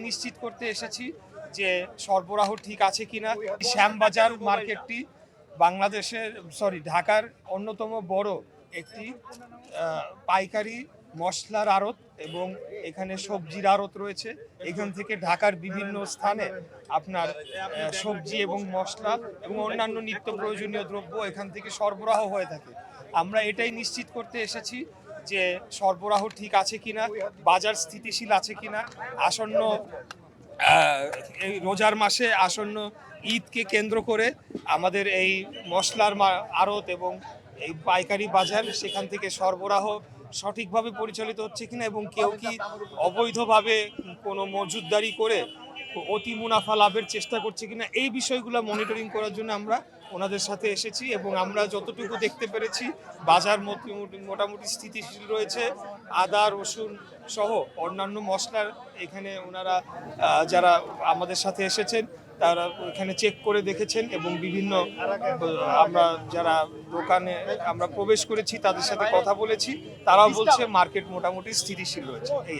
নিশ্চিত করতে এসেছি যে সরবরাহ ঠিক আছে কিনা। শ্যামবাজার মার্কেটটি ঢাকার অন্যতম বড় একটি পাইকারি মশলার আড়ত এবং এখানে সবজির আড়ত রয়েছে। এখান থেকে ঢাকার বিভিন্ন স্থানে আপনার সবজি এবং মশলা এবং অন্যান্য নিত্য প্রয়োজনীয় দ্রব্য এখান থেকে সরবরাহ হয়ে থাকে। আমরা এটাই নিশ্চিত করতে এসেছি যে সরবরাহ ঠিক আছে কিনা, বাজার স্থিতিশীল আছে কিনা। আসন্ন এই রোজার মাসে আসন্ন ঈদকে কেন্দ্র করে আমাদের এই মশলার আড়ত এবং এই পাইকারি বাজার সেখান থেকে সরবরাহ সঠিকভাবে পরিচালিত হচ্ছে কিনা এবং কেউ কি অবৈধভাবে কোনো মজুতদারি করে অতি মুনাফা লাভের চেষ্টা করছে কিনা, এই বিষয়গুলো মনিটরিং করার জন্য আমরা ওনাদের সাথে এসেছি। এবং আমরা যতটুকু দেখতে পেরেছি বাজার মোটামুটি স্থিতিশীল রয়েছে। আদা, রসুন সহ অন্যান্য মশলার এখানে ওনারা যারা আমাদের সাথে এসেছেন তারা এখানে চেক করে দেখেছেন এবং বিভিন্ন আমরা যারা দোকানে আমরা প্রবেশ করেছি তাদের সাথে কথা বলেছি, তারাও বলছে মার্কেট মোটামুটি স্থিতিশীল রয়েছে। এই